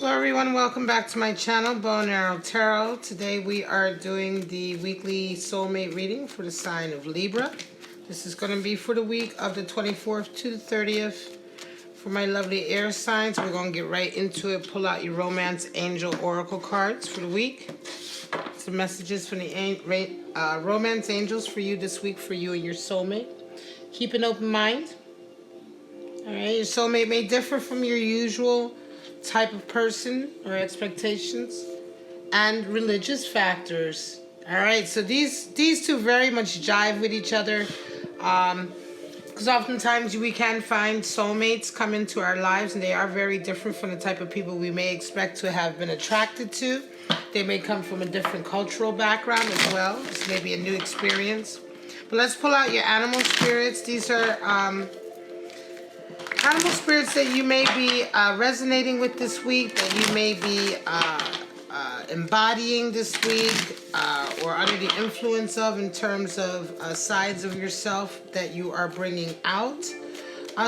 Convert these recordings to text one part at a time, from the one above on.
Hello everyone, welcome back to my channel, Bow and Arrow Tarot. Today we are doing the weekly soulmate reading for the sign of Libra. This is going to be for the week of the 24th to the 30th for my lovely air signs. We're going to get right into it. Pull out your romance angel oracle cards for the week. Some messages from the romance angels for you this week, for you and your soulmate. Keep an open mind. Alright, your soulmate may differ from your usual type of person or expectations and religious factors. All right, so these two very much jive with each other, because oftentimes we can find soulmates come into our lives and they are very different from the type of people we may expect to have been attracted to. They may come from a different cultural background as well. This may be a new experience. But let's pull out your animal spirits. These are animal spirits that you may be resonating with this week, that you may be embodying this week, or under the influence of, in terms of sides of yourself that you are bringing out.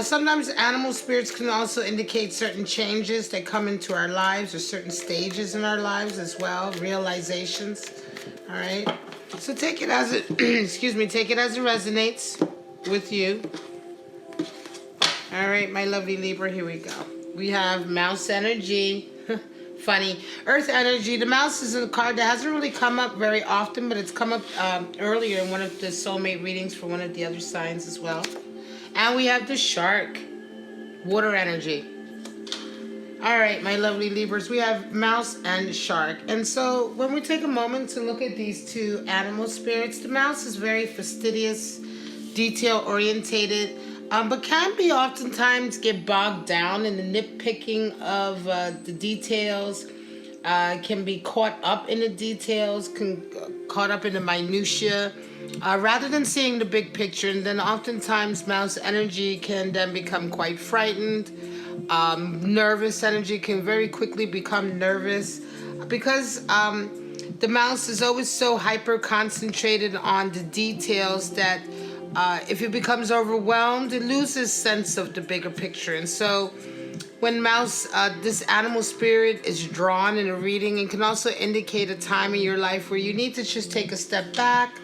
Sometimes animal spirits can also indicate certain changes that come into our lives, or certain stages in our lives as well, realizations. All right, so take it as it excuse me, take it as it resonates with you. All right, my lovely Libra, here we go. We have mouse energy. Funny. Earth energy. The mouse is a card that hasn't really come up very often, but it's come up earlier in one of the soulmate readings for one of the other signs as well. And we have the shark. Water energy. All right, my lovely Libras, we have mouse and shark. And so when we take a moment to look at these two animal spirits, the mouse is very fastidious, detail-orientated, but can be oftentimes get bogged down in the nitpicking of the details, can be caught up in the details, caught up in the minutiae, rather than seeing the big picture. And then oftentimes mouse energy can then become quite frightened. Nervous energy can very quickly become nervous because the mouse is always so hyper concentrated on the details that if it becomes overwhelmed, it loses sense of the bigger picture. And so when mouse, this animal spirit is drawn in a reading, it can also indicate a time in your life where you need to just take a step back.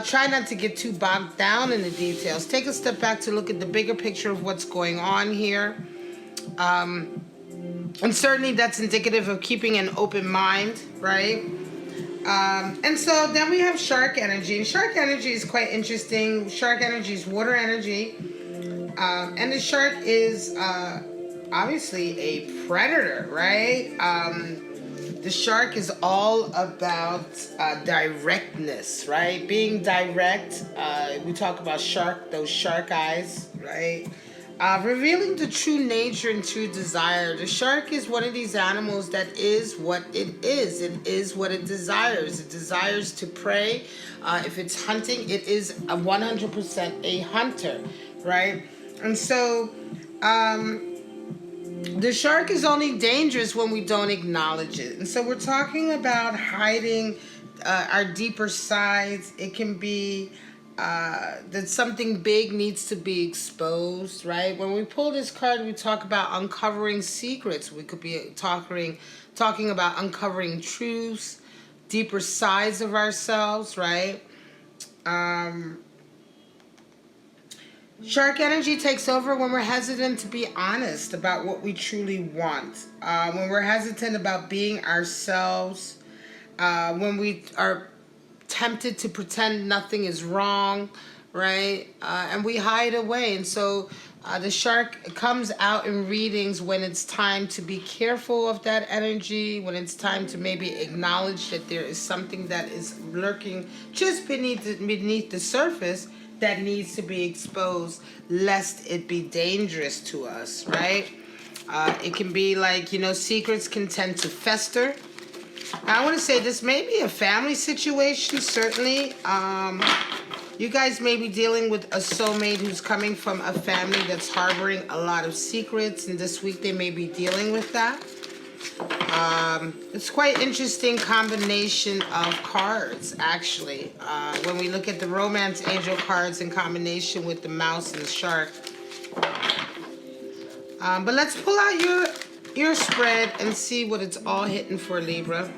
Try not to get too bogged down in the details. Take a step back to look at the bigger picture of what's going on here. And certainly that's indicative of keeping an open mind, right? And so then we have shark energy. Shark energy is quite interesting. Shark energy is water energy. And the shark is obviously a predator, right? The shark is all about directness, right? Being direct. We talk about shark, those shark eyes, right? Revealing the true nature and true desire. The shark is one of these animals that is what it is. It is what it desires. It desires to prey. If it's hunting, it is 100% a hunter, right? And so the shark is only dangerous when we don't acknowledge it. And so we're talking about hiding our deeper sides. It can be that something big needs to be exposed, right? When we pull this card, we talk about uncovering secrets. We could be talking about uncovering truths, deeper sides of ourselves, right? Shark energy takes over when we're hesitant to be honest about what we truly want, when we're hesitant about being ourselves, when we are tempted to pretend nothing is wrong, right? And we hide away. And so the shark comes out in readings when it's time to be careful of that energy, when it's time to maybe acknowledge that there is something that is lurking just beneath the surface that needs to be exposed, lest it be dangerous to us, right? It can be like, secrets can tend to fester. I want to say this may be a family situation, certainly. You guys may be dealing with a soulmate who's coming from a family that's harboring a lot of secrets, and this week they may be dealing with that. It's quite interesting combination of cards, actually. When we look at the romance angel cards in combination with the mouse and the shark. But let's pull out your your spread and see what it's all hitting for, Libra.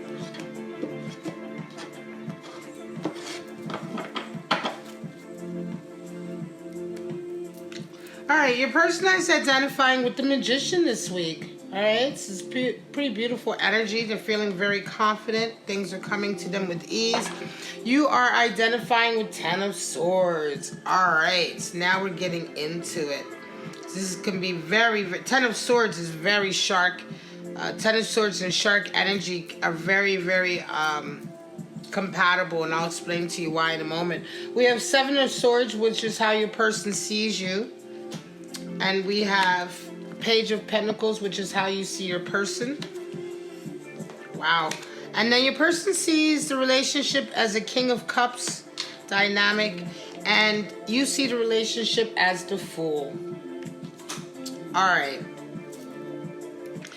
All right, your person is identifying with the Magician this week. All right, this is pretty beautiful energy. They're feeling very confident. Things are coming to them with ease. You are identifying with Ten of Swords. All right, so now we're getting into it. This can be very, Ten of Swords is very shark. Ten of Swords and shark energy are very, very compatible, and I'll explain to you why in a moment. We have Seven of Swords, which is how your person sees you. And we have Page of Pentacles, which is how you see your person. Wow. And then your person sees the relationship as a King of Cups dynamic, and you see the relationship as the Fool. All right.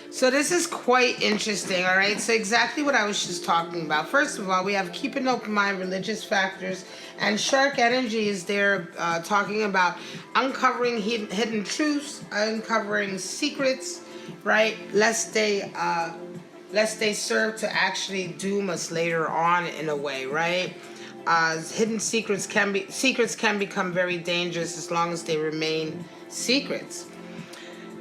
So this is quite interesting, all right? So exactly what I was just talking about. First of all, we have keep an open mind, religious factors, and shark energy is there talking about uncovering hidden truths, uncovering secrets, right? Lest they serve to actually doom us later on in a way, right? Hidden secrets can become very dangerous as long as they remain secrets.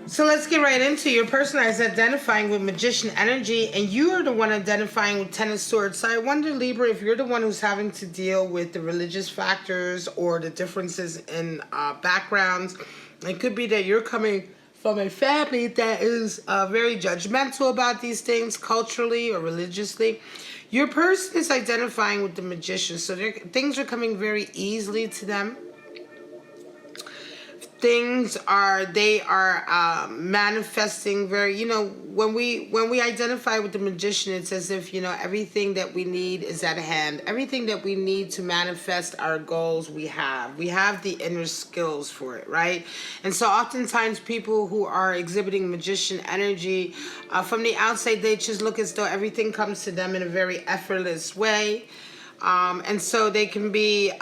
So let's get right into your person is identifying with Magician energy, and you are the one identifying with Ten of Swords. So I wonder, Libra, if you're the one who's having to deal with the religious factors or the differences in backgrounds. It could be that you're coming from a family that is very judgmental about these things culturally or religiously. Your person is identifying with the Magician, so things are coming very easily to them. Things are manifesting very, you know, when we identify with the Magician, it's as if, you know, everything that we need is at hand. Everything that we need to manifest our goals, we have the inner skills for it, right? And so oftentimes people who are exhibiting Magician energy, from the outside, they just look as though everything comes to them in a very effortless way. And so they can be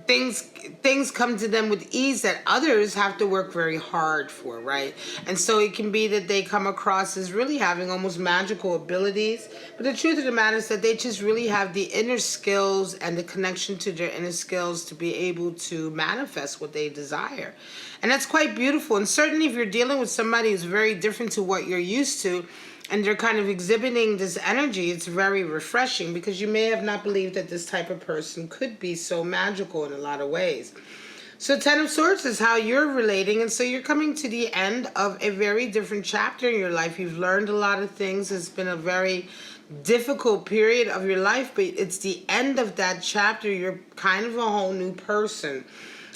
things come to them with ease that others have to work very hard for, right? And so it can be that they come across as really having almost magical abilities, but the truth of the matter is that they just really have the inner skills and the connection to their inner skills to be able to manifest what they desire. And that's quite beautiful. And certainly if you're dealing with somebody who's very different to what you're used to, and they're kind of exhibiting this energy, it's very refreshing, because you may have not believed that this type of person could be so magical in a lot of ways. So Ten of Swords is how you're relating, and so you're coming to the end of a very different chapter in your life. You've learned a lot of things. It's been a very difficult period of your life, but it's the end of that chapter. You're kind of a whole new person.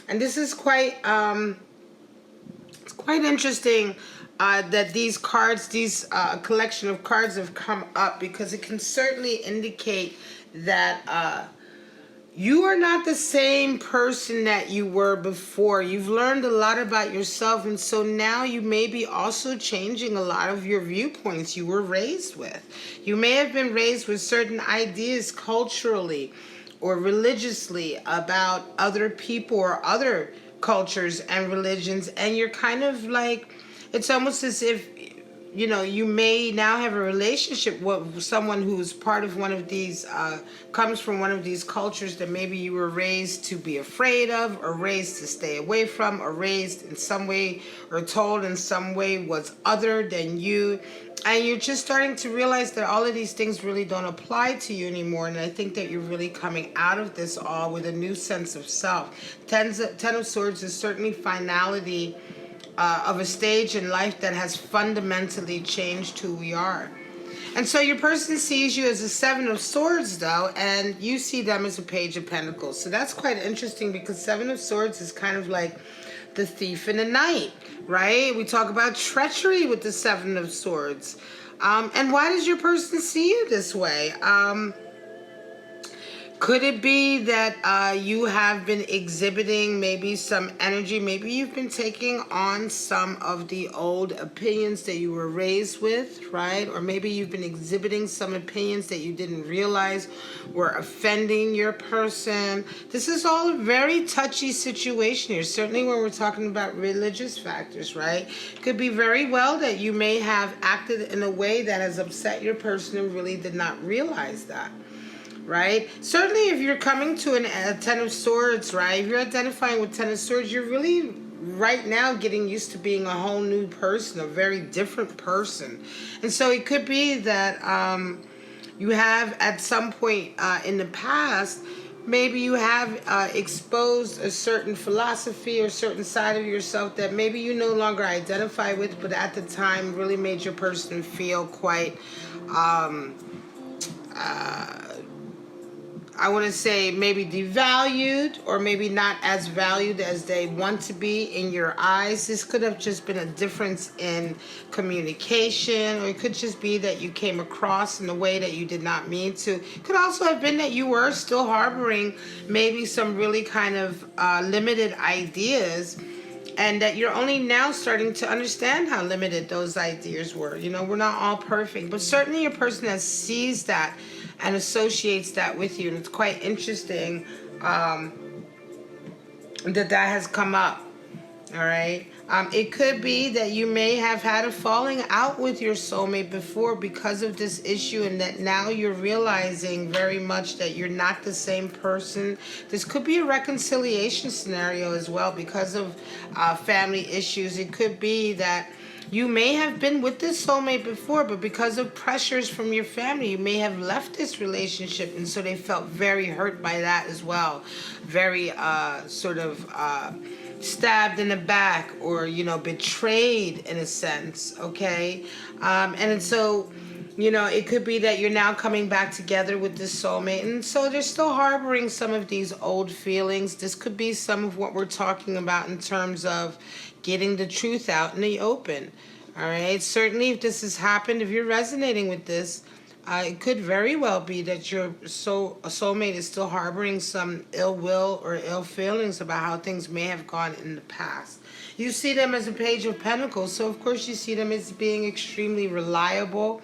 And this is quite it's quite interesting that these cards, collection of cards have come up, because it can certainly indicate that you are not the same person that you were before. You've learned a lot about yourself, and so now you may be also changing a lot of your viewpoints you were raised with. You may have been raised with certain ideas culturally or religiously about other people or other cultures and religions, and you're kind of like, it's almost as if, you know, you may now have a relationship with someone who's part of one of these, comes from one of these cultures that maybe you were raised to be afraid of, or raised to stay away from, or raised in some way, or told in some way was other than you. And you're just starting to realize that all of these things really don't apply to you anymore. And I think that you're really coming out of this all with a new sense of self. Ten of Swords is certainly finality of a stage in life that has fundamentally changed who we are. And so your person sees you as a Seven of Swords, though, and you see them as a Page of Pentacles. So that's quite interesting, because Seven of Swords is kind of like the thief in the night, right? We talk about treachery with the Seven of Swords. And why does your person see you this way? Could it be that you have been exhibiting maybe some energy? Maybe you've been taking on some of the old opinions that you were raised with, right? Or maybe you've been exhibiting some opinions that you didn't realize were offending your person. This is all a very touchy situation here, certainly when we're talking about religious factors, right? Could be very well that you may have acted in a way that has upset your person and really did not realize that. Right? Certainly if you're coming to a Ten of Swords, right? If you're identifying with Ten of Swords, you're really right now getting used to being a whole new person, a very different person. And so it could be that you have at some point in the past, maybe you have exposed a certain philosophy or certain side of yourself that maybe you no longer identify with, but at the time really made your person feel quite I want to say maybe devalued or maybe not as valued as they want to be in your eyes. This could have just been a difference in communication, or it could just be that you came across in a way that you did not mean to. It could also have been that you were still harboring maybe some really kind of limited ideas, and that you're only now starting to understand how limited those ideas were. You know, we're not all perfect, but certainly your person that sees that and associates that with you. And it's quite interesting that has come up. All right. It could be that you may have had a falling out with your soulmate before because of this issue, and that now you're realizing very much that you're not the same person. This could be a reconciliation scenario as well because of family issues. It could be that you may have been with this soulmate before, but because of pressures from your family, you may have left this relationship, and so they felt very hurt by that as well. Very stabbed in the back, or, you know, betrayed in a sense, okay? And so, you know, it could be that you're now coming back together with this soulmate, and so they're still harboring some of these old feelings. This could be some of what we're talking about in terms of getting the truth out in the open. All right. Certainly, if this has happened, if you're resonating with this, it could very well be that your soulmate is still harboring some ill will or ill feelings about how things may have gone in the past. You see them as a Page of Pentacles, so of course you see them as being extremely reliable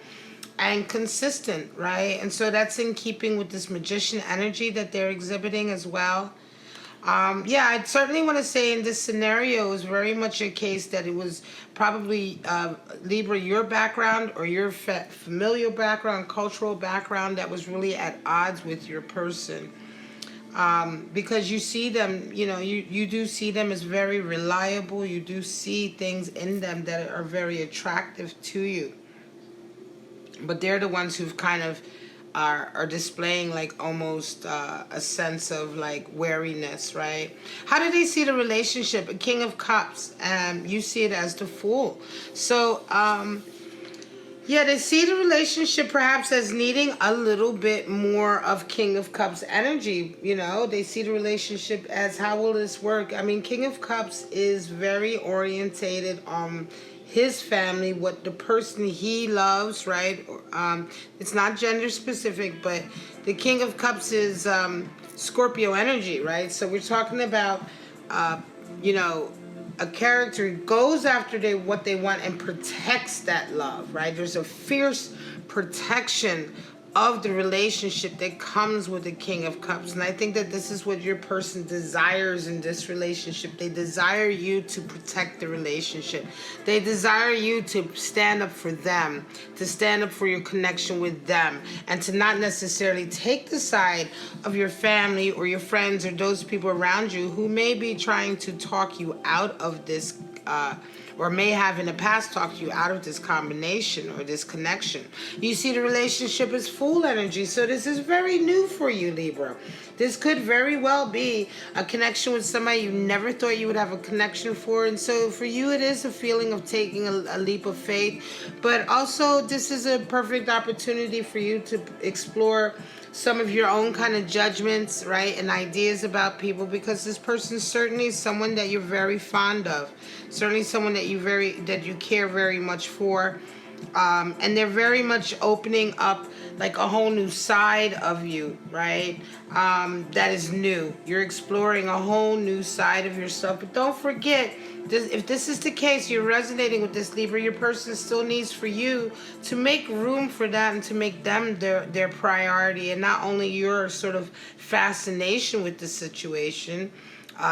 and consistent, right? And so that's in keeping with this Magician energy that they're exhibiting as well. Yeah, I'd certainly want to say in this scenario, it was very much a case that it was probably, Libra, your background or your familial background, cultural background that was really at odds with your person. Because you see them, you know, you do see them as very reliable. You do see things in them that are very attractive to you. But they're the ones who've kind of are displaying like almost a sense of like wariness, right? How do they see the relationship? A King of Cups, you see it as the Fool. So yeah, they see the relationship perhaps as needing a little bit more of King of Cups energy. You know, they see the relationship as, how will this work? I mean, King of Cups is very orientated on his family, what the person he loves, right? It's not gender specific, but the King of Cups is Scorpio energy, right? So we're talking about, you know, a character goes after what they want and protects that love, right? There's a fierce protection of the relationship that comes with the King of Cups. And I think that this is what your person desires in this relationship. They desire you to protect the relationship. They desire you to stand up for them, to stand up for your connection with them, and to not necessarily take the side of your family or your friends or those people around you who may be trying to talk you out of this, or may have in the past talked you out of this combination or this connection. You see the relationship as Fool energy, so this is very new for you, Libra. This could very well be a connection with somebody you never thought you would have a connection for, and so for you it is a feeling of taking a leap of faith, but also this is a perfect opportunity for you to explore some of your own kind of judgments, right, and ideas about people, because this person certainly is someone that you're very fond of, certainly someone that you care very much for. And they're very much opening up like a whole new side of you, right? That is new. You're exploring a whole new side of yourself. But don't forget, if this is the case, you're resonating with this Libra, your person still needs for you to make room for that and to make them their priority, and not only your sort of fascination with the situation,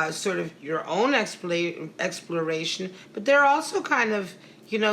sort of your own exploration, but they're also kind of,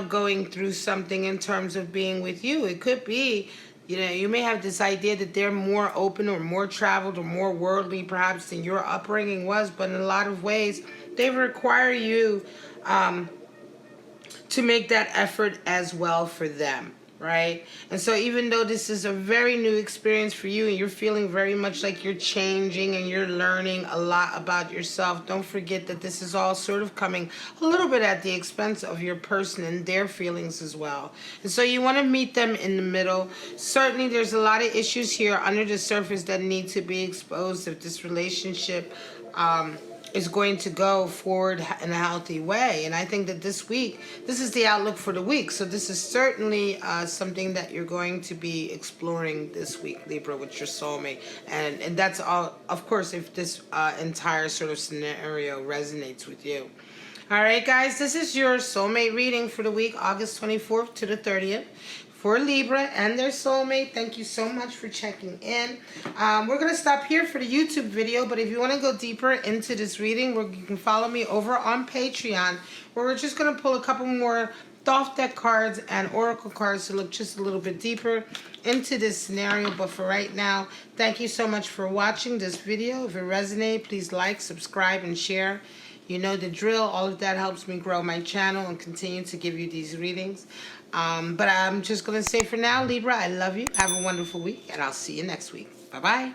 going through something in terms of being with you. It could be, you may have this idea that they're more open or more traveled or more worldly perhaps than your upbringing was, but in a lot of ways, they require you to make that effort as well for them, right? And so even though this is a very new experience for you and you're feeling very much like you're changing and you're learning a lot about yourself, don't forget that this is all sort of coming a little bit at the expense of your person and their feelings as well. And so you want to meet them in the middle. Certainly there's a lot of issues here under the surface that need to be exposed if this relationship is going to go forward in a healthy way. And I think that this week, this is the outlook for the week. So this is certainly something that you're going to be exploring this week, Libra, with your soulmate. And that's all, of course, if this entire sort of scenario resonates with you. All right, guys, this is your soulmate reading for the week, August 24th to the 30th. For Libra and their soulmate. Thank you so much for checking in. We're going to stop here for the YouTube video, but if you want to go deeper into this reading, you can follow me over on Patreon, where we're just going to pull a couple more Thoth deck cards and oracle cards to look just a little bit deeper into this scenario. But for right now, thank you so much for watching this video. If it resonated, please like, subscribe, and share. You know the drill. All of that helps me grow my channel and continue to give you these readings. But I'm just going to say for now, Libra, I love you. Have a wonderful week, and I'll see you next week. Bye-bye.